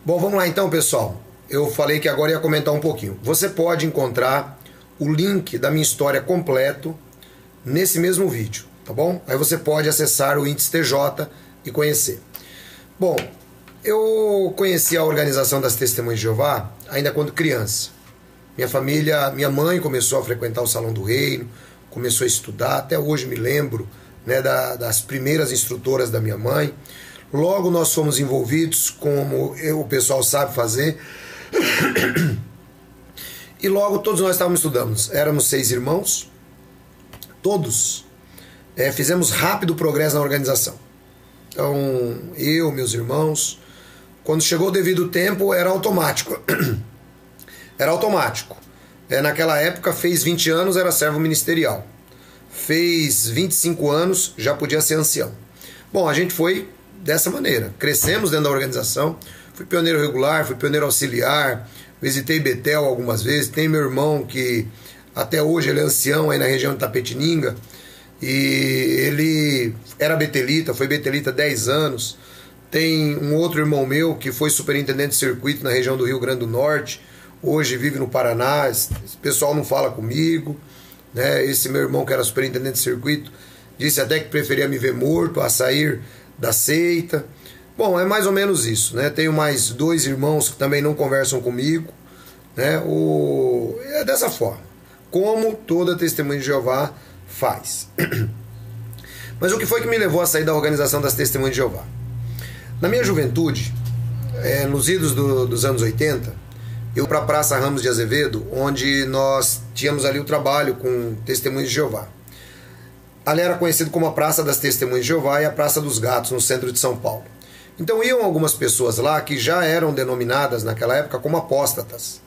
Bom, vamos lá então, pessoal. Eu falei que agora ia comentar um pouquinho. Você pode encontrar o link da minha história completo nesse mesmo vídeo, tá bom? Aí você pode acessar o Índice TJ e conhecer. Bom, eu conheci a Organização das Testemunhas de Jeová ainda quando criança. Minha mãe começou a frequentar o Salão do Reino, começou a estudar, até hoje me lembro, né, das primeiras instrutoras da minha mãe. Logo nós fomos envolvidos, como o pessoal sabe fazer, e logo todos nós estávamos estudando. Éramos 6 irmãos, todos fizemos rápido progresso na organização. Então, eu, meus irmãos, quando chegou o devido tempo, era automático. Era automático. Naquela época, fez 20 anos, era servo ministerial. Fez 25 anos, já podia ser ancião. Bom, a gente foi dessa maneira. Crescemos dentro da organização. Fui pioneiro regular, fui pioneiro auxiliar. Visitei Betel algumas vezes. Tem meu irmão que até hoje ele é ancião aí na região de Tapetininga. E ele era betelita, foi betelita 10 anos. Tem um outro irmão meu que foi superintendente de circuito na região do Rio Grande do Norte. Hoje vive no Paraná. Esse pessoal não fala comigo, né? Esse meu irmão que era superintendente de circuito disse até que preferia me ver morto a sair da seita. Bom, é mais ou menos isso, né? Tenho mais 2 irmãos que também não conversam comigo, né? É dessa forma, como toda testemunha de Jeová faz. Mas o que foi que me levou a sair da Organização das Testemunhas de Jeová? Na minha juventude, nos idos dos anos 80, eu para a Praça Ramos de Azevedo, onde nós tínhamos ali o trabalho com Testemunhas de Jeová. Ali era conhecido como a Praça das Testemunhas de Jeová e a Praça dos Gatos, no centro de São Paulo. Então iam algumas pessoas lá que já eram denominadas naquela época como apóstatas.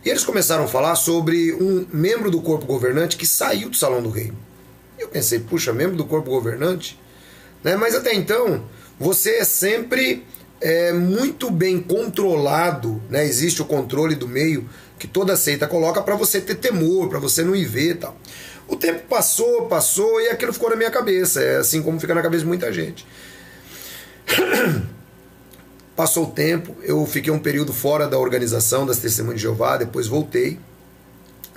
E eles começaram a falar sobre um membro do corpo governante que saiu do Salão do Reino. Eu pensei, puxa, membro do corpo governante? Né? Mas até então, você é sempre muito bem controlado, né? Existe o controle do meio que toda seita coloca para você ter temor, para você não ir ver e tal. O tempo passou e aquilo ficou na minha cabeça, assim como fica na cabeça de muita gente. Passou o tempo, eu fiquei um período fora da Organização das Testemunhas de Jeová, depois voltei,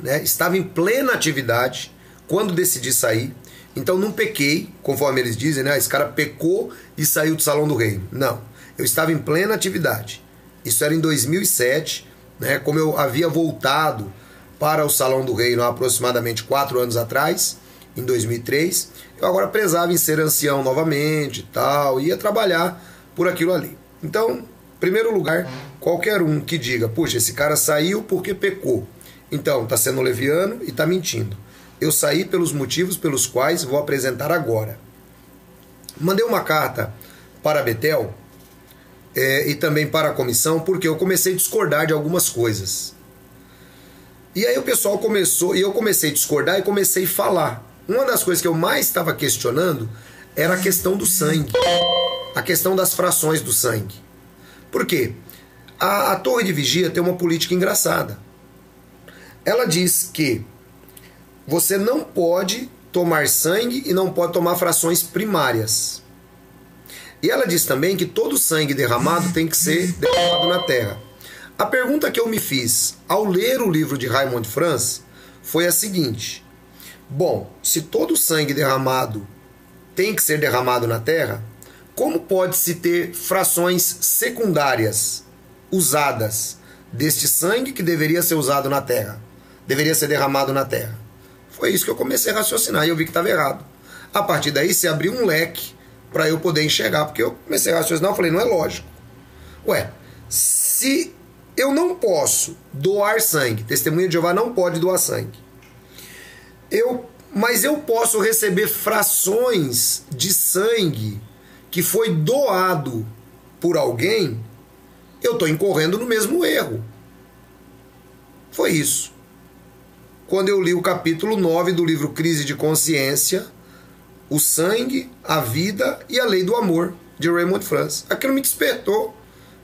né? Estava em plena atividade quando decidi sair, então não pequei, conforme eles dizem, né? Esse cara pecou e saiu do Salão do Reino. Não, eu estava em plena atividade. Isso era em 2007, né? Como eu havia voltado para o Salão do Reino há aproximadamente 4 anos atrás, em 2003, eu agora prezava em ser ancião novamente e tal, ia trabalhar por aquilo ali. Então, em primeiro lugar, qualquer um que diga, puxa, esse cara saiu porque pecou, então está sendo leviano e está mentindo. Eu saí pelos motivos pelos quais vou apresentar agora. Mandei uma carta para Betel e também para a comissão, porque eu comecei a discordar de algumas coisas. E aí o pessoal começou, e eu comecei a discordar e comecei a falar. Uma das coisas que eu mais estava questionando era a questão do sangue, a questão das frações do sangue. Por quê? A Torre de Vigia tem uma política engraçada. Ela diz que você não pode tomar sangue e não pode tomar frações primárias. E ela diz também que todo sangue derramado tem que ser derramado na terra. A pergunta que eu me fiz ao ler o livro de Raymond Franz foi a seguinte: bom, se todo sangue derramado tem que ser derramado na terra, como pode-se ter frações secundárias usadas deste sangue que deveria ser usado na terra, deveria ser derramado na terra? Foi isso que eu comecei a raciocinar e eu vi que estava errado. A partir daí se abriu um leque para eu poder enxergar, porque eu comecei a raciocinar, eu falei, não é lógico. Ué, se eu não posso doar sangue, Testemunha de Jeová não pode doar sangue, mas eu posso receber frações de sangue que foi doado por alguém, eu estou incorrendo no mesmo erro. Foi isso. Quando eu li o capítulo 9 do livro Crise de Consciência, o sangue, a vida e a lei do amor, de Raymond Franz. Aquilo me despertou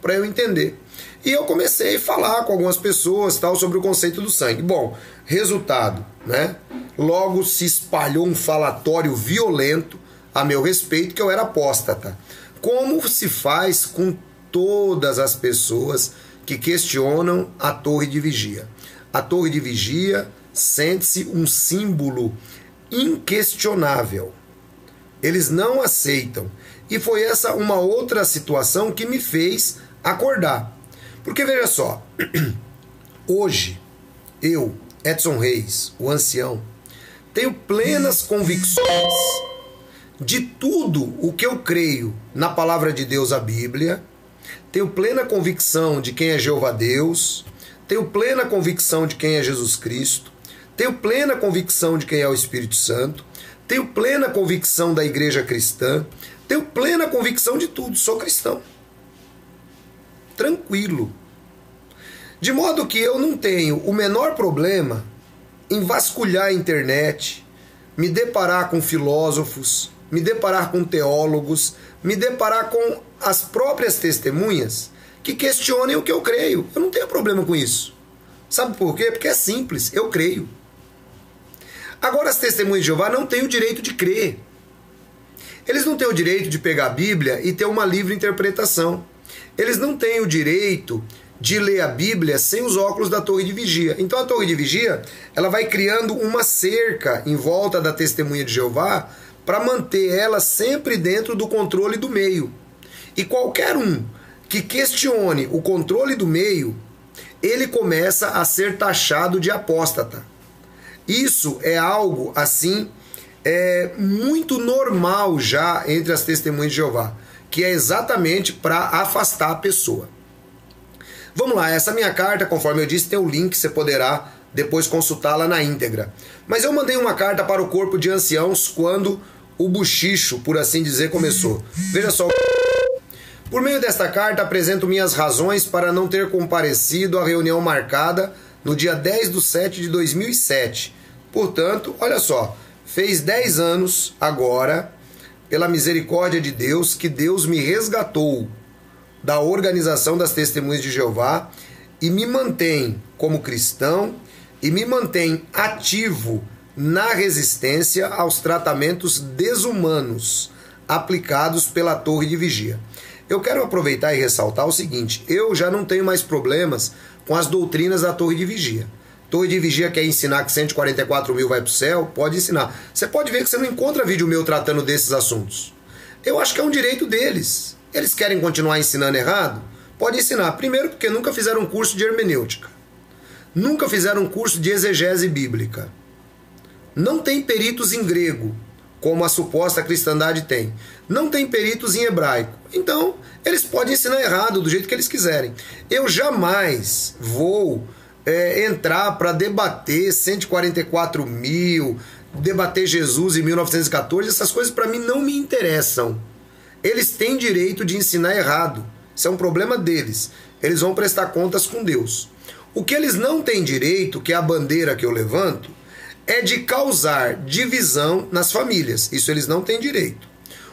para eu entender. E eu comecei a falar com algumas pessoas tal, sobre o conceito do sangue. Bom, resultado, né? Logo se espalhou um falatório violento a meu respeito, que eu era apóstata. Como se faz com todas as pessoas que questionam a torre de vigia. A torre de vigia sente-se um símbolo inquestionável. Eles não aceitam. E foi essa uma outra situação que me fez acordar. Porque veja só, hoje eu, Edson Reis, o ancião, tenho plenas convicções de tudo o que eu creio na palavra de Deus, a Bíblia. Tenho plena convicção de quem é Jeová Deus. Tenho plena convicção de quem é Jesus Cristo. Tenho plena convicção de quem é o Espírito Santo. Tenho plena convicção da igreja cristã. Tenho plena convicção de tudo. Sou cristão. Tranquilo. De modo que eu não tenho o menor problema em vasculhar a internet, me deparar com filósofos, me deparar com teólogos, me deparar com as próprias testemunhas que questionem o que eu creio. Eu não tenho problema com isso. Sabe por quê? Porque é simples, eu creio. Agora as testemunhas de Jeová não têm o direito de crer. Eles não têm o direito de pegar a Bíblia e ter uma livre interpretação. Eles não têm o direito de ler a Bíblia sem os óculos da torre de vigia. Então a torre de vigia, ela vai criando uma cerca em volta da testemunha de Jeová para manter ela sempre dentro do controle do meio. E qualquer um que questione o controle do meio, ele começa a ser taxado de apóstata. Isso é algo assim, muito normal já entre as testemunhas de Jeová, que é exatamente para afastar a pessoa. Vamos lá, essa minha carta, conforme eu disse, tem o link, você poderá depois consultá-la na íntegra. Mas eu mandei uma carta para o corpo de anciãos quando o buchicho, por assim dizer, começou. Veja só. Por meio desta carta, apresento minhas razões para não ter comparecido à reunião marcada no dia 10/7/2007. Portanto, olha só, fez 10 anos agora, pela misericórdia de Deus, que Deus me resgatou da organização das Testemunhas de Jeová e me mantém como cristão e me mantém ativo na resistência aos tratamentos desumanos aplicados pela torre de vigia. Eu quero aproveitar e ressaltar o seguinte: eu já não tenho mais problemas com as doutrinas da torre de vigia. Torre de vigia quer ensinar que 144 mil vai para o céu? Pode ensinar. Você pode ver que você não encontra vídeo meu tratando desses assuntos. Eu acho que é um direito deles. Eles querem continuar ensinando errado? Pode ensinar. Primeiro porque nunca fizeram um curso de hermenêutica. Nunca fizeram um curso de exegese bíblica. Não tem peritos em grego, como a suposta cristandade tem. Não tem peritos em hebraico. Então, eles podem ensinar errado do jeito que eles quiserem. Eu jamais vou entrar para debater 144 mil, debater Jesus em 1914. Essas coisas para mim não me interessam. Eles têm direito de ensinar errado. Isso é um problema deles. Eles vão prestar contas com Deus. O que eles não têm direito, que é a bandeira que eu levanto, é de causar divisão nas famílias. Isso eles não têm direito.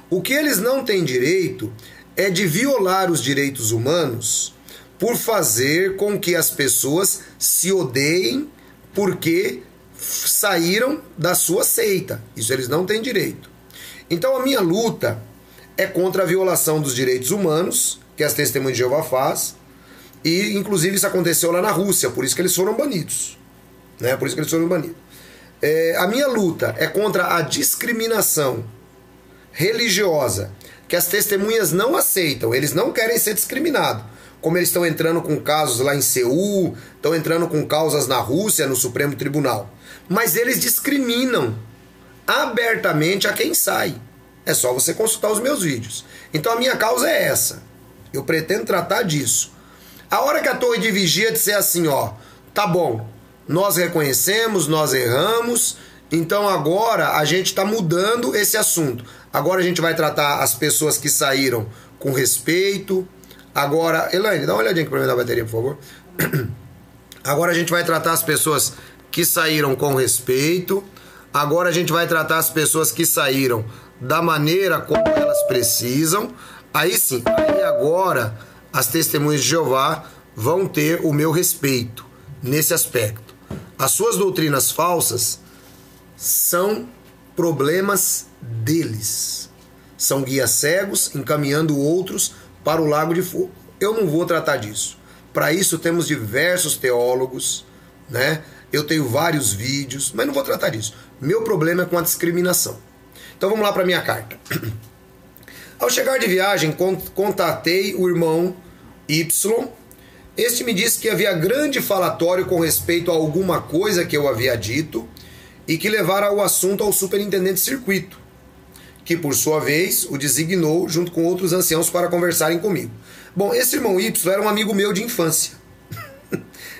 O que eles não têm direito é de violar os direitos humanos por fazer com que as pessoas se odeiem porque saíram da sua seita. Isso eles não têm direito. Então a minha luta é contra a violação dos direitos humanos que as Testemunhas de Jeová faz, e inclusive isso aconteceu lá na Rússia, por isso que eles foram banidos. Por isso que eles foram banidos. A minha luta é contra a discriminação religiosa que as testemunhas não aceitam. Eles não querem ser discriminados. Como eles estão entrando com casos lá em Seul, estão entrando com causas na Rússia, no Supremo Tribunal. Mas eles discriminam abertamente a quem sai. É só você consultar os meus vídeos. Então a minha causa é essa. Eu pretendo tratar disso. A hora que a torre de vigia disser assim, ó, tá bom, nós reconhecemos, nós erramos, então agora a gente está mudando esse assunto. Agora a gente vai tratar as pessoas que saíram com respeito. Agora, Elaine, dá uma olhadinha aqui para mim na bateria, por favor. Agora a gente vai tratar as pessoas que saíram com respeito. Agora a gente vai tratar as pessoas que saíram da maneira como elas precisam. Aí sim, aí agora as Testemunhas de Jeová vão ter o meu respeito nesse aspecto. As suas doutrinas falsas são problemas deles. São guias cegos encaminhando outros para o lago de fogo. Eu não vou tratar disso. Para isso temos diversos teólogos, né? Eu tenho vários vídeos, mas não vou tratar disso. Meu problema é com a discriminação. Então vamos lá para minha carta. Ao chegar de viagem, contatei o irmão Y. Este me disse que havia grande falatório com respeito a alguma coisa que eu havia dito e que levara o assunto ao superintendente de circuito, que por sua vez o designou junto com outros anciãos para conversarem comigo. Bom, esse irmão Y era um amigo meu de infância.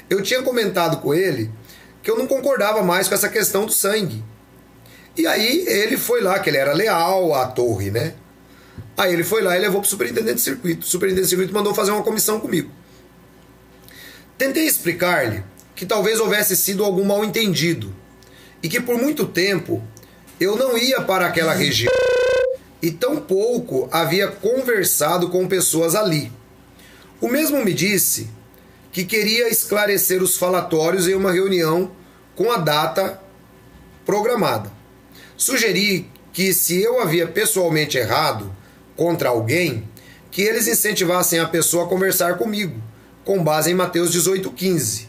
Eu tinha comentado com ele que eu não concordava mais com essa questão do sangue. E aí ele foi lá, que ele era leal à torre, né? Aí ele foi lá e levou para o superintendente de circuito. O superintendente de circuito mandou fazer uma comissão comigo. Tentei explicar-lhe que talvez houvesse sido algum mal-entendido e que por muito tempo eu não ia para aquela região e tampouco havia conversado com pessoas ali. O mesmo me disse que queria esclarecer os falatórios em uma reunião com a data programada. Sugeri que, se eu havia pessoalmente errado contra alguém, que eles incentivassem a pessoa a conversar comigo, com base em Mateus 18,15.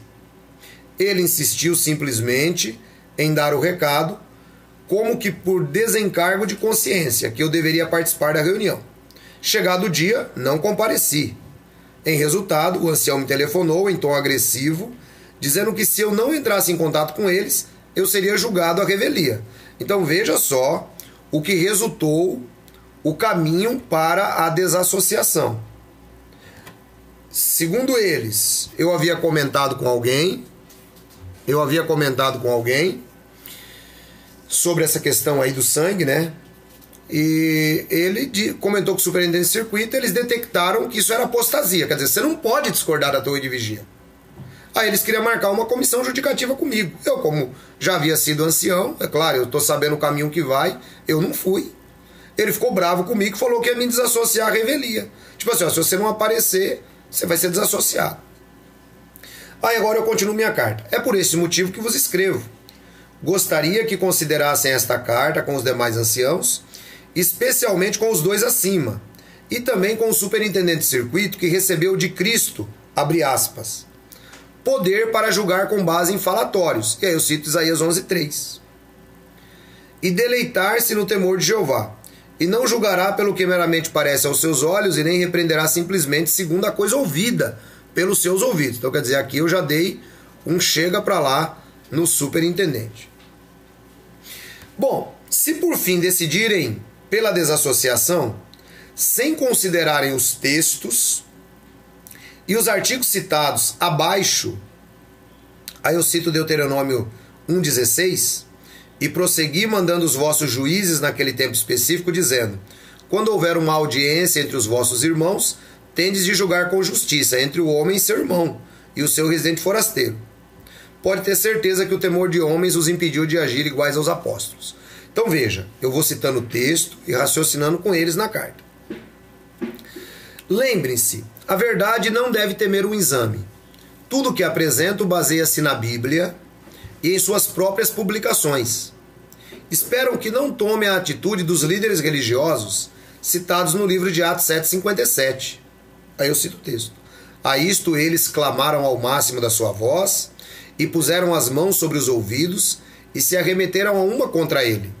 Ele insistiu simplesmente em dar o recado, como que por desencargo de consciência, que eu deveria participar da reunião. Chegado o dia, não compareci. Em resultado, o ancião me telefonou em tom agressivo, dizendo que se eu não entrasse em contato com eles, eu seria julgado à revelia. Então veja só o que resultou o caminho para a desassociação. Segundo eles, eu havia comentado com alguém sobre essa questão aí do sangue, né? E ele comentou com o superintendente de circuito, eles detectaram que isso era apostasia, quer dizer, você não pode discordar da torre de vigia. Aí eles queriam marcar uma comissão judicativa comigo. Eu, como já havia sido ancião, é claro, eu estou sabendo o caminho que vai, eu não fui. Ele ficou bravo comigo e falou que ia me desassociar à revelia. Tipo assim, ó, se você não aparecer, você vai ser desassociado. Aí agora eu continuo minha carta. É por esse motivo que vos escrevo. Gostaria que considerassem esta carta com os demais anciãos, especialmente com os dois acima, e também com o superintendente de circuito que recebeu de Cristo, abre aspas, poder para julgar com base em falatórios. E aí eu cito Isaías 11:3. E deleitar-se no temor de Jeová, e não julgará pelo que meramente parece aos seus olhos, e nem repreenderá simplesmente segundo a coisa ouvida pelos seus ouvidos. Então quer dizer, aqui eu já dei um chega para lá no superintendente. Bom, se por fim decidirem pela desassociação, sem considerarem os textos e os artigos citados abaixo, aí eu cito Deuteronômio 1,16, e prossegui mandando os vossos juízes naquele tempo específico, dizendo, quando houver uma audiência entre os vossos irmãos, tendes de julgar com justiça entre o homem e seu irmão, e o seu residente forasteiro. Pode ter certeza que o temor de homens os impediu de agir iguais aos apóstolos. Então veja, eu vou citando o texto e raciocinando com eles na carta. Lembrem-se, a verdade não deve temer um exame. Tudo o que apresento baseia-se na Bíblia e em suas próprias publicações. Esperam que não tome a atitude dos líderes religiosos citados no livro de Atos 7,57. Aí eu cito o texto. A isto eles clamaram ao máximo da sua voz e puseram as mãos sobre os ouvidos e se arremeteram a uma contra ele.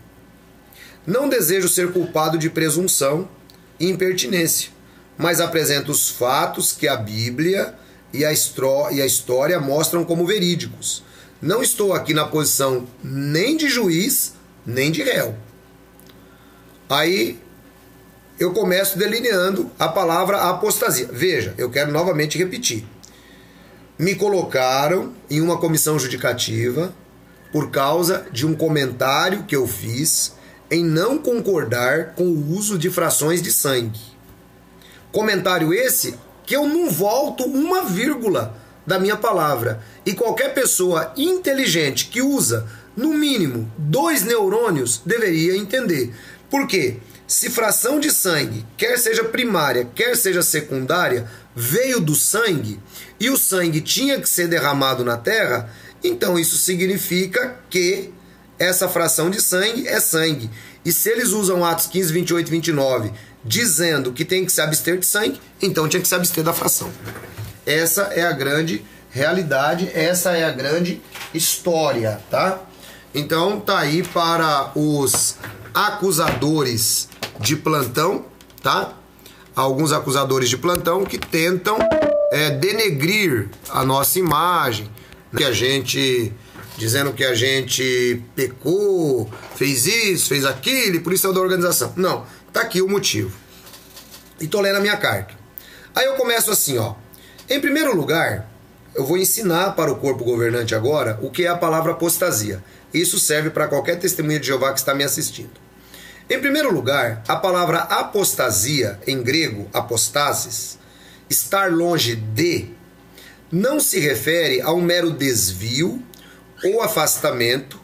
Não desejo ser culpado de presunção e impertinência, mas apresento os fatos que a Bíblia e a história mostram como verídicos. Não estou aqui na posição nem de juiz, nem de réu. Aí eu começo delineando a palavra apostasia. Veja, eu quero novamente repetir. Me colocaram em uma comissão judicativa por causa de um comentário que eu fiz em não concordar com o uso de frações de sangue. Comentário esse que eu não volto uma vírgula da minha palavra. E qualquer pessoa inteligente que usa, no mínimo, 2 neurônios deveria entender. Por quê? Se fração de sangue, quer seja primária, quer seja secundária, veio do sangue e o sangue tinha que ser derramado na terra, então isso significa que essa fração de sangue é sangue. E se eles usam Atos 15, 28 e 29, dizendo que tem que se abster de sangue, então tinha que se abster da fração. Essa é a grande realidade, essa é a grande história, tá? Então tá aí para os acusadores de plantão, tá? Alguns acusadores de plantão que tentam denegrir a nossa imagem, que a gente, dizendo que a gente pecou, fez isso, fez aquilo, e por isso é da organização. Não, tá aqui o motivo. E tô lendo a minha carta. Aí eu começo assim, ó. Em primeiro lugar, eu vou ensinar para o corpo governante agora o que é a palavra apostasia. Isso serve para qualquer testemunha de Jeová que está me assistindo. Em primeiro lugar, a palavra apostasia, em grego, apostasis, estar longe de, não se refere a um mero desvio ou afastamento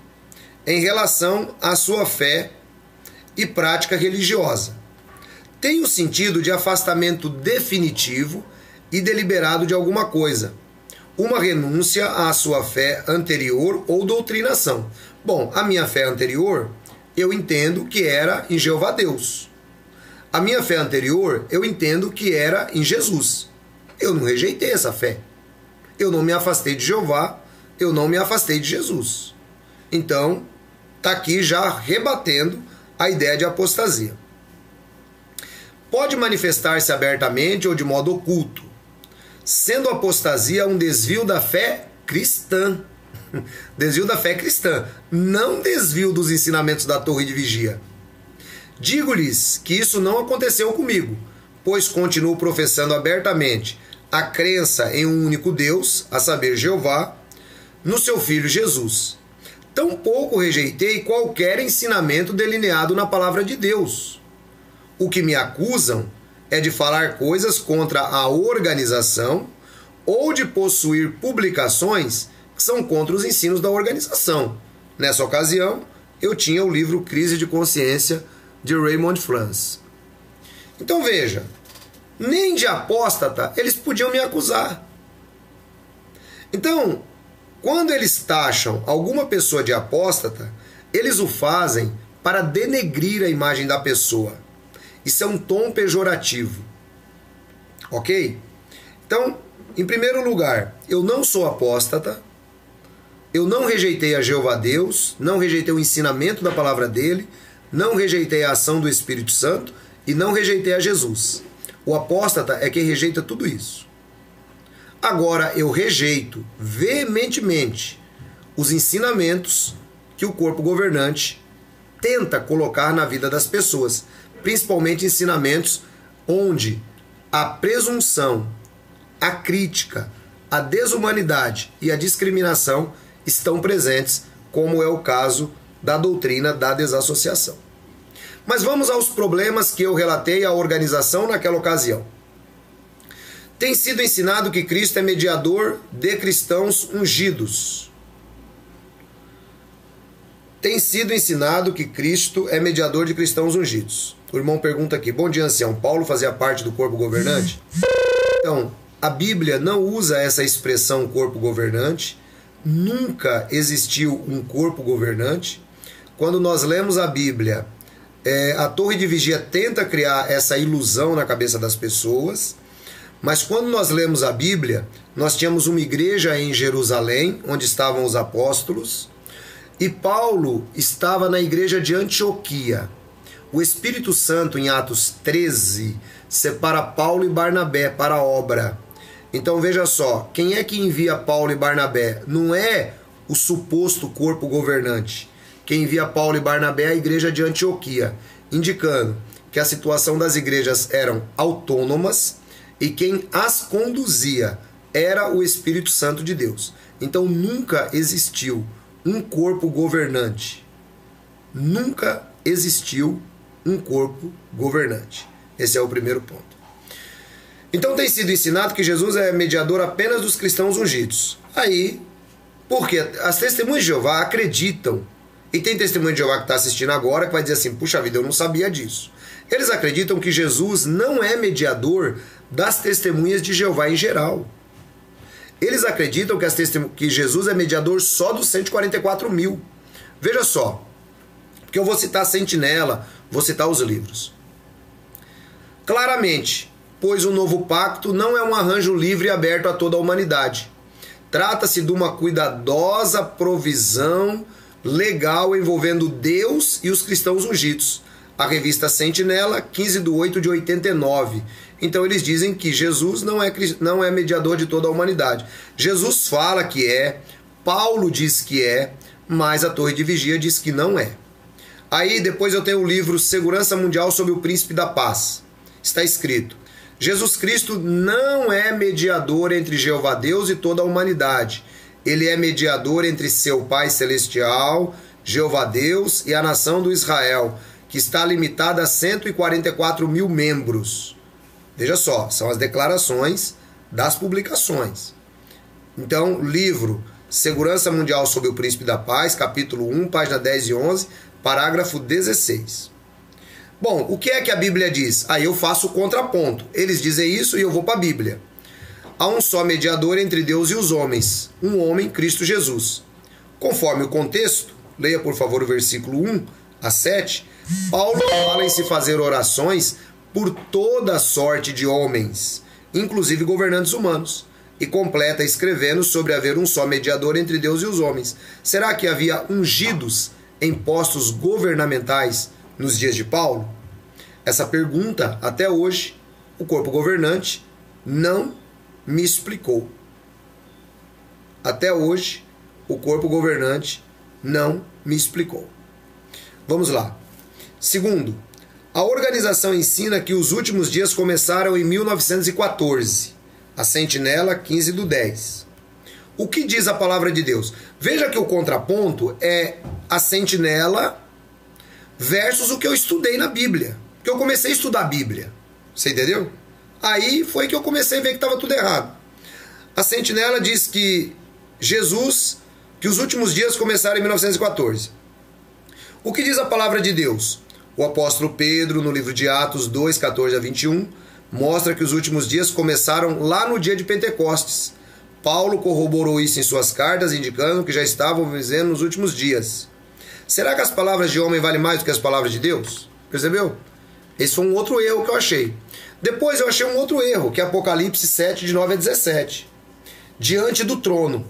em relação à sua fé e prática religiosa. Tem o sentido de afastamento definitivo e deliberado de alguma coisa, uma renúncia à sua fé anterior ou doutrinação. Bom, a minha fé anterior, eu entendo que era em Jeová Deus. A minha fé anterior, eu entendo que era em Jesus. Eu não rejeitei essa fé. Eu não me afastei de Jeová, eu não me afastei de Jesus. Então, está aqui já rebatendo a ideia de apostasia. Pode manifestar-se abertamente ou de modo oculto, sendo apostasia um desvio da fé cristã. Desvio da fé cristã, não desvio dos ensinamentos da torre de vigia. Digo-lhes que isso não aconteceu comigo, pois continuo professando abertamente a crença em um único Deus, a saber, Jeová, no seu Filho Jesus. Tampouco rejeitei qualquer ensinamento delineado na palavra de Deus. O que me acusam é de falar coisas contra a organização ou de possuir publicações que são contra os ensinos da organização. Nessa ocasião, eu tinha o livro Crise de Consciência, de Raymond Franz. Então veja, nem de apóstata eles podiam me acusar. Então, quando eles taxam alguma pessoa de apóstata, eles o fazem para denegrir a imagem da pessoa. Isso é um tom pejorativo. Ok? Então, em primeiro lugar, eu não sou apóstata, eu não rejeitei a Jeová Deus, não rejeitei o ensinamento da palavra dele, não rejeitei a ação do Espírito Santo e não rejeitei a Jesus. O apóstata é quem rejeita tudo isso. Agora, eu rejeito veementemente os ensinamentos que o corpo governante tenta colocar na vida das pessoas, principalmente ensinamentos onde a presunção, a crítica, a desumanidade e a discriminação estão presentes, como é o caso da doutrina da desassociação. Mas vamos aos problemas que eu relatei à organização naquela ocasião. Tem sido ensinado que Cristo é mediador de cristãos ungidos. Tem sido ensinado que Cristo é mediador de cristãos ungidos. O irmão pergunta aqui, bom dia, ancião, Paulo fazia parte do corpo governante? Então, a Bíblia não usa essa expressão corpo governante, nunca existiu um corpo governante. Quando nós lemos a Bíblia, a torre de vigia tenta criar essa ilusão na cabeça das pessoas, mas quando nós lemos a Bíblia, nós tínhamos uma igreja em Jerusalém, onde estavam os apóstolos, e Paulo estava na igreja de Antioquia. O Espírito Santo, em Atos 13, separa Paulo e Barnabé para a obra. Então veja só, quem é que envia Paulo e Barnabé? Não é o suposto corpo governante. Quem envia Paulo e Barnabé é a igreja de Antioquia, indicando que a situação das igrejas eram autônomas e quem as conduzia era o Espírito Santo de Deus. Então nunca existiu um corpo governante. Nunca existiu um corpo governante. Esse é o primeiro ponto. Então tem sido ensinado que Jesus é mediador apenas dos cristãos ungidos. Aí, porque as testemunhas de Jeová acreditam, e tem testemunha de Jeová que está assistindo agora que vai dizer assim, puxa vida, eu não sabia disso. Eles acreditam que Jesus não é mediador das testemunhas de Jeová em geral. Eles acreditam que Jesus é mediador só dos 144 mil. Veja só, porque eu vou citar a Sentinela, vou citar os livros. Claramente, pois o novo pacto não é um arranjo livre e aberto a toda a humanidade. Trata-se de uma cuidadosa provisão legal envolvendo Deus e os cristãos ungidos. A revista Sentinela, 15/8/89. Então eles dizem que Jesus não é mediador de toda a humanidade. Jesus fala que é, Paulo diz que é, mas a Torre de Vigia diz que não é. Aí depois eu tenho o livro Segurança Mundial sob o Príncipe da Paz. Está escrito: Jesus Cristo não é mediador entre Jeová Deus e toda a humanidade. Ele é mediador entre seu Pai Celestial, Jeová Deus, e a nação do Israel, que está limitada a 144 mil membros. Veja só, são as declarações das publicações. Então, livro Segurança Mundial sob o Príncipe da Paz, capítulo 1, página 10 e 11, parágrafo 16. Bom, o que é que a Bíblia diz? Aí eu faço o contraponto. Eles dizem isso e eu vou para a Bíblia. Há um só mediador entre Deus e os homens, um homem, Cristo Jesus. Conforme o contexto, leia por favor o versículo 1 a 7, Paulo fala em se fazer orações por toda sorte de homens, inclusive governantes humanos, e completa escrevendo sobre haver um só mediador entre Deus e os homens. Será que havia ungidos em postos governamentais nos dias de Paulo? Essa pergunta, até hoje, o corpo governante não me explicou. Até hoje, o corpo governante não me explicou. Vamos lá. Segundo, a organização ensina que os últimos dias começaram em 1914. A Sentinela, 15/10. O que diz a palavra de Deus? Veja que o contraponto é a Sentinela versus o que eu estudei na Bíblia. Porque eu comecei a estudar a Bíblia. Você entendeu? Aí foi que eu comecei a ver que estava tudo errado. A Sentinela diz que que os últimos dias começaram em 1914. O que diz a palavra de Deus? O apóstolo Pedro, no livro de Atos 2, 14 a 21, mostra que os últimos dias começaram lá no dia de Pentecostes. Paulo corroborou isso em suas cartas, indicando que já estavam vivendo nos últimos dias. Será que as palavras de homem valem mais do que as palavras de Deus? Percebeu? Esse foi um outro erro que eu achei. Depois eu achei um outro erro, que é Apocalipse 7, de 9 a 17. Diante do trono.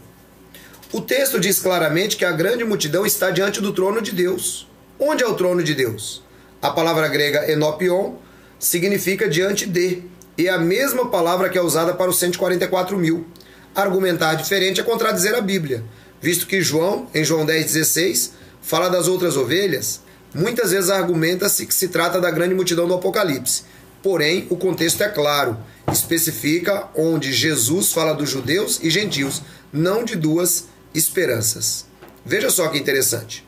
O texto diz claramente que a grande multidão está diante do trono de Deus. Onde é o trono de Deus? A palavra grega enopion significa diante de, e é a mesma palavra que é usada para os 144 mil. Argumentar diferente é contradizer a Bíblia, visto que João, em João 10,16, fala das outras ovelhas. Muitas vezes argumenta-se que se trata da grande multidão do Apocalipse. Porém, o contexto é claro, especifica onde Jesus fala dos judeus e gentios, não de duas esperanças. Veja só que interessante.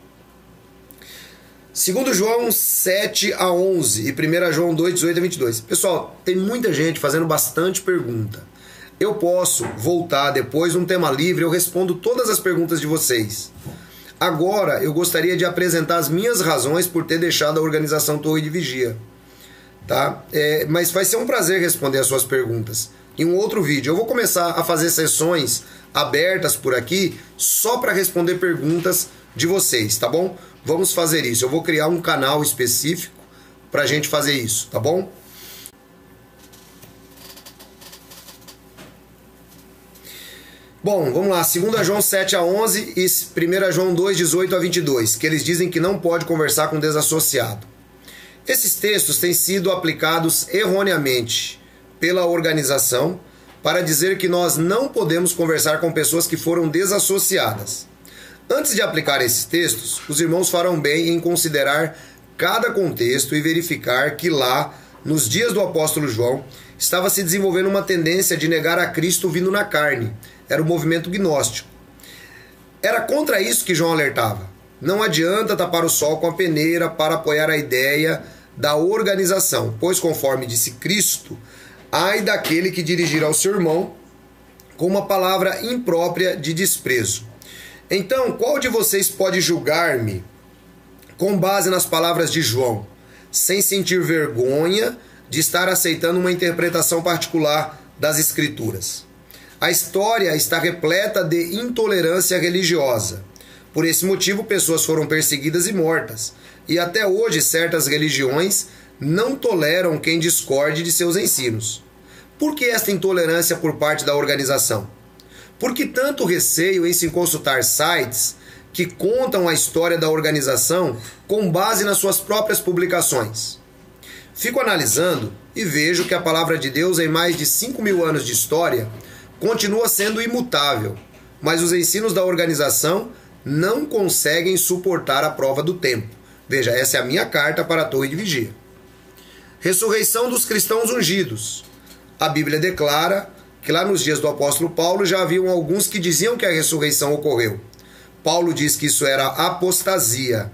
2 João 7 a 11 e 1 João 2, 18 a 22. Pessoal, tem muita gente fazendo bastante pergunta. Eu posso voltar depois num tema livre, eu respondo todas as perguntas de vocês. Agora, eu gostaria de apresentar as minhas razões por ter deixado a organização Torre de Vigia. Tá? Mas vai ser um prazer responder as suas perguntas em um outro vídeo. Eu vou começar a fazer sessões abertas por aqui só para responder perguntas de vocês, tá bom? Vamos fazer isso. Eu vou criar um canal específico para a gente fazer isso, tá bom? Bom, vamos lá. 2 João 7 a 11 e 1 João 2, 18 a 22, que eles dizem que não pode conversar com desassociado. Esses textos têm sido aplicados erroneamente pela organização para dizer que nós não podemos conversar com pessoas que foram desassociadas. Antes de aplicar esses textos, os irmãos farão bem em considerar cada contexto e verificar que lá, nos dias do apóstolo João, estava se desenvolvendo uma tendência de negar a Cristo vindo na carne. Era o movimento gnóstico. Era contra isso que João alertava. Não adianta tapar o sol com a peneira para apoiar a ideia da organização, pois conforme disse Cristo, ai daquele que dirigir ao seu irmão com uma palavra imprópria de desprezo. Então, qual de vocês pode julgar-me com base nas palavras de João, sem sentir vergonha de estar aceitando uma interpretação particular das Escrituras? A história está repleta de intolerância religiosa. Por esse motivo, pessoas foram perseguidas e mortas. E até hoje, certas religiões não toleram quem discorde de seus ensinos. Por que esta intolerância por parte da organização? Por que tanto receio em se consultar sites que contam a história da organização com base nas suas próprias publicações? Fico analisando e vejo que a palavra de Deus, em mais de 5.000 anos de história, continua sendo imutável, mas os ensinos da organização não conseguem suportar a prova do tempo. Veja, essa é a minha carta para a Torre de Vigia. Ressurreição dos cristãos ungidos. A Bíblia declara que lá nos dias do apóstolo Paulo já haviam alguns que diziam que a ressurreição ocorreu. Paulo diz que isso era apostasia.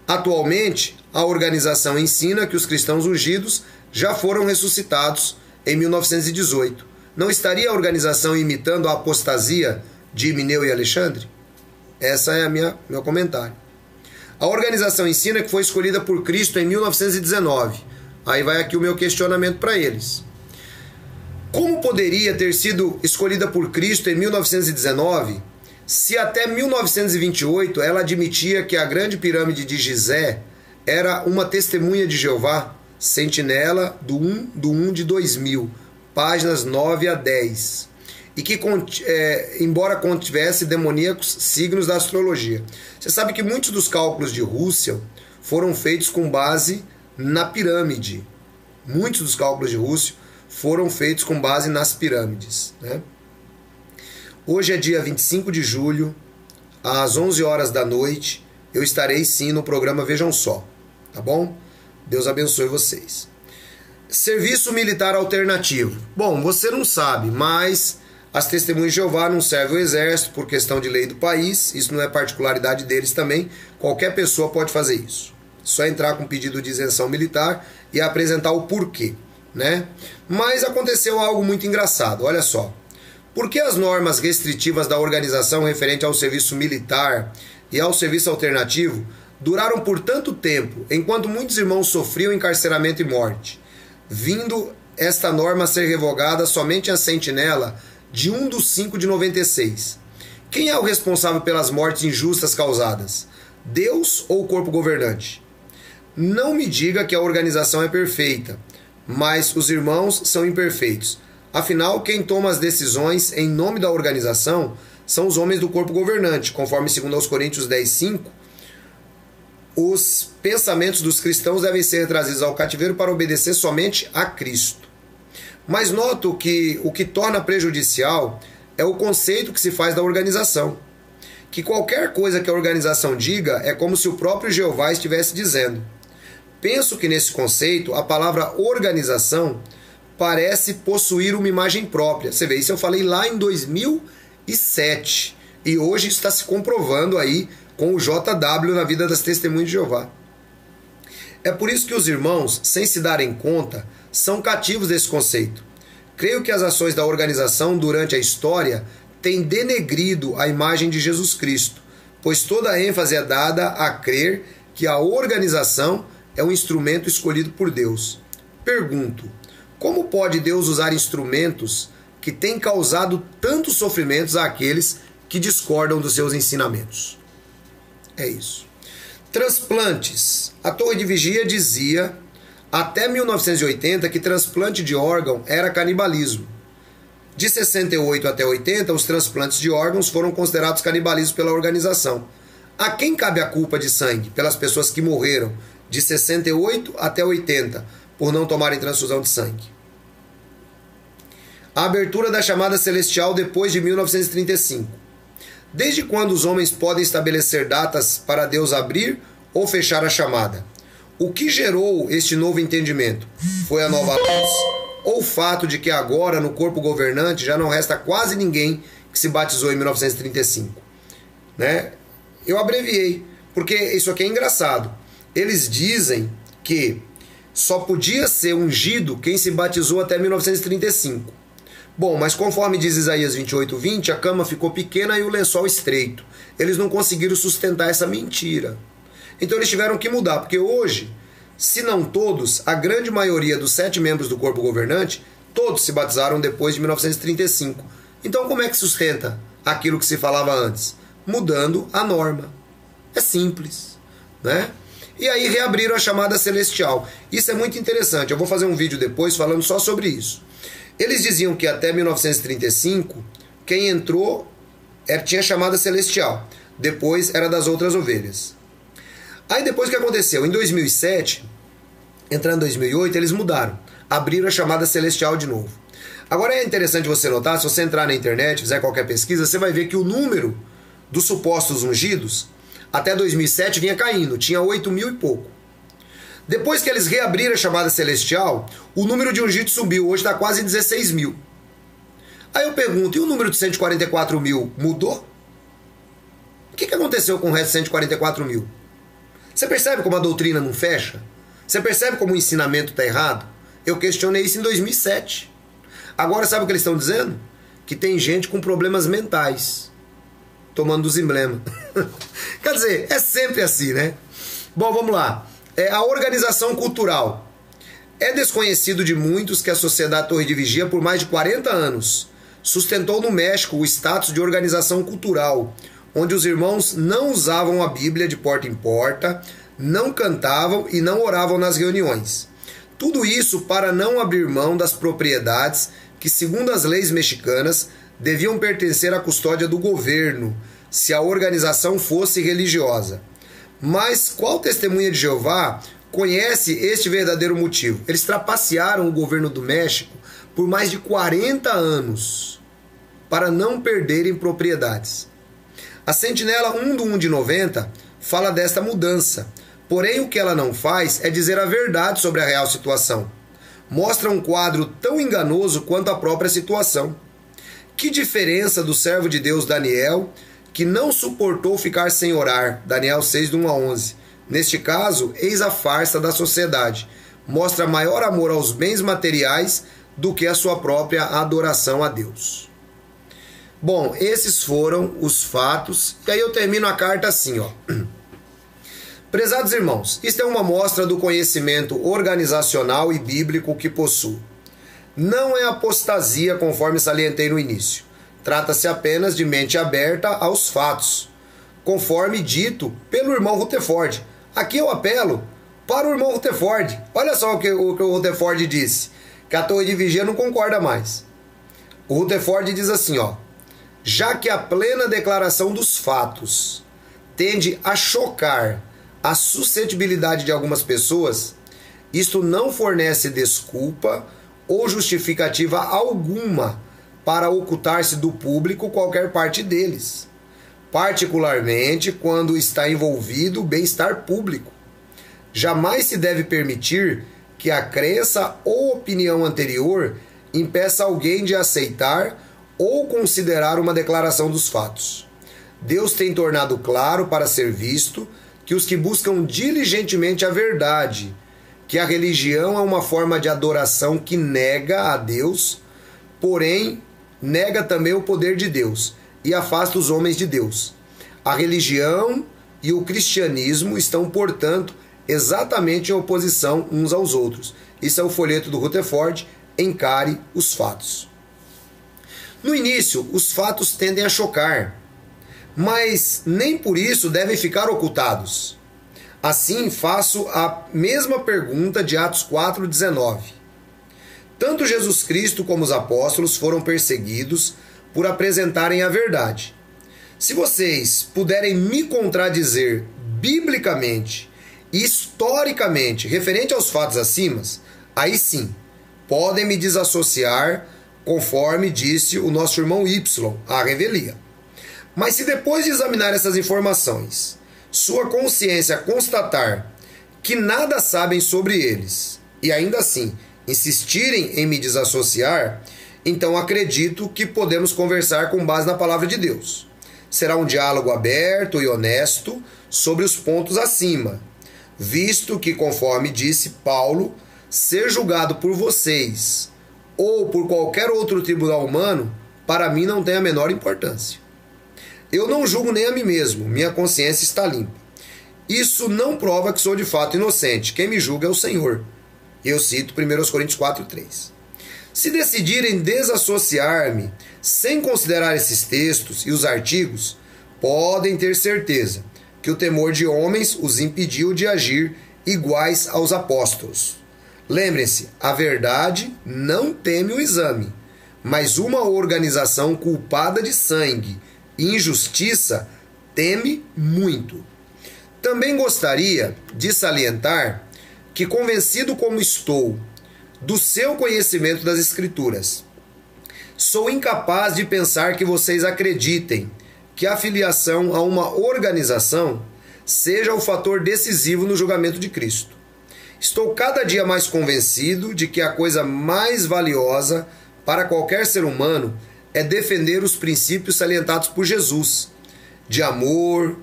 Atualmente, a organização ensina que os cristãos ungidos já foram ressuscitados em 1918. Não estaria a organização imitando a apostasia de Imineu e Alexandre? Essa é meu comentário. A organização ensina que foi escolhida por Cristo em 1919. Aí vai aqui o meu questionamento para eles. Como poderia ter sido escolhida por Cristo em 1919 se até 1928 ela admitia que a grande pirâmide de Gizé era uma testemunha de Jeová, sentinela do 1 de 2000, páginas 9 a 10, e que, embora contivesse demoníacos signos da astrologia. Você sabe que muitos dos cálculos de Russell foram feitos com base na pirâmide. Muitos dos cálculos de Russell foram feitos com base nas pirâmides, né? Hoje é dia 25 de julho, às 11 horas da noite, eu estarei sim no programa Vejam Só, tá bom? Deus abençoe vocês. Serviço militar alternativo. Bom, você não sabe, mas as testemunhas de Jeová não servem ao exército por questão de lei do país, isso não é particularidade deles também, qualquer pessoa pode fazer isso. Só entrar com pedido de isenção militar e apresentar o porquê, né? Mas aconteceu algo muito engraçado, olha só. Por que as normas restritivas da organização referente ao serviço militar e ao serviço alternativo duraram por tanto tempo, enquanto muitos irmãos sofriam encarceramento e morte, vindo esta norma a ser revogada somente a sentinela de 1/5 de 96? Quem é o responsável pelas mortes injustas causadas? Deus ou o corpo governante? Não me diga que a organização é perfeita, mas os irmãos são imperfeitos. Afinal, quem toma as decisões em nome da organização são os homens do corpo governante, conforme 2 Coríntios 10:5. Os pensamentos dos cristãos devem ser trazidos ao cativeiro para obedecer somente a Cristo. Mas noto que o que torna prejudicial é o conceito que se faz da organização. Que qualquer coisa que a organização diga é como se o próprio Jeová estivesse dizendo. Penso que nesse conceito a palavra organização parece possuir uma imagem própria. Você vê, isso eu falei lá em 2007. E hoje está se comprovando aí com o JW na vida das testemunhas de Jeová. É por isso que os irmãos, sem se darem conta, são cativos desse conceito. Creio que as ações da organização durante a história têm denegrido a imagem de Jesus Cristo, pois toda a ênfase é dada a crer que a organização é um instrumento escolhido por Deus. Pergunto, como pode Deus usar instrumentos que têm causado tantos sofrimentos àqueles que discordam dos seus ensinamentos? É isso. Transplantes. A Torre de Vigia dizia até 1980 que transplante de órgão era canibalismo. De 68 até 80, os transplantes de órgãos foram considerados canibalismo pela organização. A quem cabe a culpa de sangue? Pelas pessoas que morreram de 68 até 80 por não tomarem transfusão de sangue. A abertura da chamada celestial depois de 1935. Desde quando os homens podem estabelecer datas para Deus abrir ou fechar a chamada? O que gerou este novo entendimento? Foi a nova luz ou o fato de que agora no corpo governante já não resta quase ninguém que se batizou em 1935? Né? Eu abreviei, porque isso aqui é engraçado. Eles dizem que só podia ser ungido quem se batizou até 1935. Bom, mas conforme diz Isaías 28:20, a cama ficou pequena e o lençol estreito. Eles não conseguiram sustentar essa mentira. Então eles tiveram que mudar, porque hoje, se não todos, a grande maioria dos 7 membros do corpo governante, todos se batizaram depois de 1935. Então como é que sustenta aquilo que se falava antes? Mudando a norma. É simples, né? E aí reabriram a chamada celestial. Isso é muito interessante, eu vou fazer um vídeo depois falando só sobre isso. Eles diziam que até 1935, quem entrou tinha chamada celestial. Depois era das outras ovelhas. Aí depois o que aconteceu? Em 2007, entrando em 2008, eles mudaram. Abriram a chamada celestial de novo. Agora é interessante você notar, se você entrar na internet, fizer qualquer pesquisa, você vai ver que o número dos supostos ungidos até 2007 vinha caindo, tinha 8 mil e pouco. Depois que eles reabriram a chamada celestial, o número de ungidos subiu, hoje está quase 16 mil. Aí eu pergunto, e o número de 144 mil mudou? O que aconteceu com o resto de 144 mil? Você percebe como a doutrina não fecha? Você percebe como o ensinamento está errado? Eu questionei isso em 2007. Agora sabe o que eles estão dizendo? Que tem gente com problemas mentais tomando os emblemas. Quer dizer, é sempre assim, né? Bom, vamos lá. A organização cultural. É desconhecido de muitos que a Sociedade Torre de Vigia, por mais de 40 anos, sustentou no México o status de organização cultural, onde os irmãos não usavam a Bíblia de porta em porta, não cantavam e não oravam nas reuniões. Tudo isso para não abrir mão das propriedades que, segundo as leis mexicanas, deviam pertencer à custódia do governo, se a organização fosse religiosa. Mas qual testemunha de Jeová conhece este verdadeiro motivo? Eles trapacearam o governo do México por mais de 40 anos para não perderem propriedades. A Sentinela 1 do 1 de 90 fala desta mudança, porém o que ela não faz é dizer a verdade sobre a real situação. Mostra um quadro tão enganoso quanto a própria situação. Que diferença do servo de Deus Daniel, que não suportou ficar sem orar, Daniel 6 do 1 a 11. Neste caso, eis a farsa da sociedade. Mostra maior amor aos bens materiais do que a sua própria adoração a Deus. Bom, esses foram os fatos. E aí eu termino a carta assim, ó. Prezados irmãos, isto é uma amostra do conhecimento organizacional e bíblico que possuo. Não é apostasia, conforme salientei no início. Trata-se apenas de mente aberta aos fatos, conforme dito pelo irmão Rutherford. Aqui eu apelo para o irmão Rutherford. Olha só o que o Rutherford disse, que a Torre de Vigia não concorda mais. O Rutherford diz assim, ó: já que a plena declaração dos fatos tende a chocar a suscetibilidade de algumas pessoas, isto não fornece desculpa ou justificativa alguma para ocultar-se do público qualquer parte deles, particularmente quando está envolvido o bem-estar público. Jamais se deve permitir que a crença ou opinião anterior impeça alguém de aceitar ou considerar uma declaração dos fatos. Deus tem tornado claro para ser visto que os que buscam diligentemente a verdade, que a religião é uma forma de adoração que nega a Deus, porém nega também o poder de Deus e afasta os homens de Deus. A religião e o cristianismo estão, portanto, exatamente em oposição uns aos outros. Isso é o folheto do Rutherford, Encare os Fatos. No início, os fatos tendem a chocar, mas nem por isso devem ficar ocultados. Assim, faço a mesma pergunta de Atos 4:19. Tanto Jesus Cristo como os apóstolos foram perseguidos por apresentarem a verdade. Se vocês puderem me contradizer biblicamente e historicamente referente aos fatos acima, aí sim, podem me desassociar, conforme disse o nosso irmão Y, à revelia. Mas se depois de examinar essas informações, sua consciência constatar que nada sabem sobre eles, e ainda assim insistirem em me desassociar, então acredito que podemos conversar com base na palavra de Deus. Será um diálogo aberto e honesto sobre os pontos acima, visto que, conforme disse Paulo, ser julgado por vocês ou por qualquer outro tribunal humano, para mim não tem a menor importância. Eu não julgo nem a mim mesmo, minha consciência está limpa. Isso não prova que sou de fato inocente, quem me julga é o Senhor. Eu cito 1 Coríntios 4:3. Se decidirem desassociar-me sem considerar esses textos e os artigos, podem ter certeza que o temor de homens os impediu de agir iguais aos apóstolos. Lembrem-se, a verdade não teme o exame, mas uma organização culpada de sangue e injustiça teme muito. Também gostaria de salientar que, convencido como estou do seu conhecimento das Escrituras, sou incapaz de pensar que vocês acreditem que a filiação a uma organização seja o fator decisivo no julgamento de Cristo. Estou cada dia mais convencido de que a coisa mais valiosa para qualquer ser humano é defender os princípios salientados por Jesus, de amor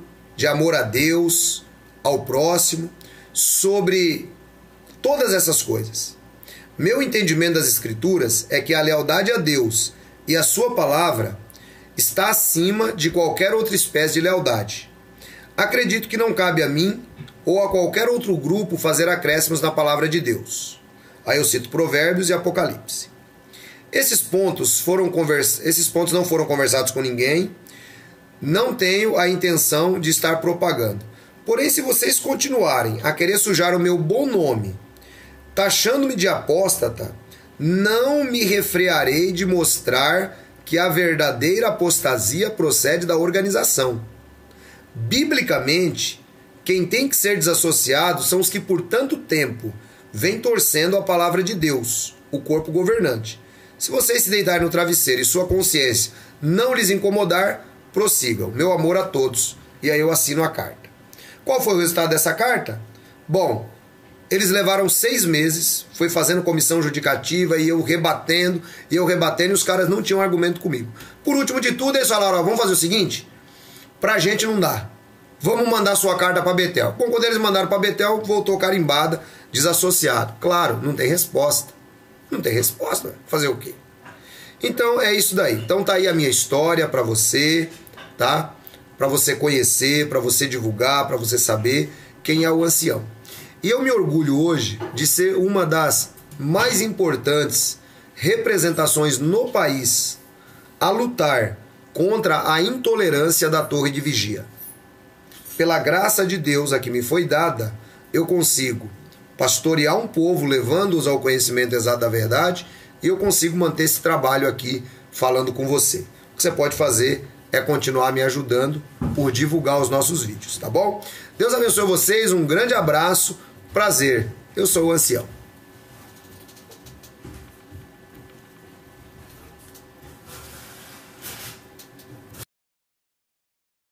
a Deus, ao próximo, sobre todas essas coisas. Meu entendimento das Escrituras é que a lealdade a Deus e a sua palavra está acima de qualquer outra espécie de lealdade. Acredito que não cabe a mim ou a qualquer outro grupo fazer acréscimos na palavra de Deus. Aí eu cito Provérbios e Apocalipse. Esses pontos não foram conversados com ninguém. Não tenho a intenção de estar propagando. Porém, se vocês continuarem a querer sujar o meu bom nome, taxando-me de apóstata, não me refrearei de mostrar que a verdadeira apostasia procede da organização. Biblicamente, quem tem que ser desassociado são os que por tanto tempo vêm torcendo a palavra de Deus, o corpo governante. Se vocês se deitarem no travesseiro e sua consciência não lhes incomodar, prossigam. Meu amor a todos. E aí eu assino a carta. Qual foi o resultado dessa carta? Bom, eles levaram 6 meses, foi fazendo comissão judicativa e eu rebatendo, e os caras não tinham argumento comigo. Por último de tudo, eles falaram, ó, vamos fazer o seguinte, pra gente não dá, vamos mandar sua carta pra Betel. Bom, quando eles mandaram pra Betel, voltou carimbada, desassociado. Claro, não tem resposta. Não tem resposta, fazer o quê? Então é isso daí. Então tá aí a minha história pra você, tá? Pra você conhecer, pra você divulgar, pra você saber quem é o ancião. E eu me orgulho hoje de ser uma das mais importantes representações no país a lutar contra a intolerância da torre de vigia. Pela graça de Deus a que me foi dada, eu consigo pastorear um povo levando-os ao conhecimento exato da verdade e eu consigo manter esse trabalho aqui falando com você. O que você pode fazer é continuar me ajudando por divulgar os nossos vídeos, tá bom? Deus abençoe vocês, um grande abraço. Prazer, eu sou o Ancião.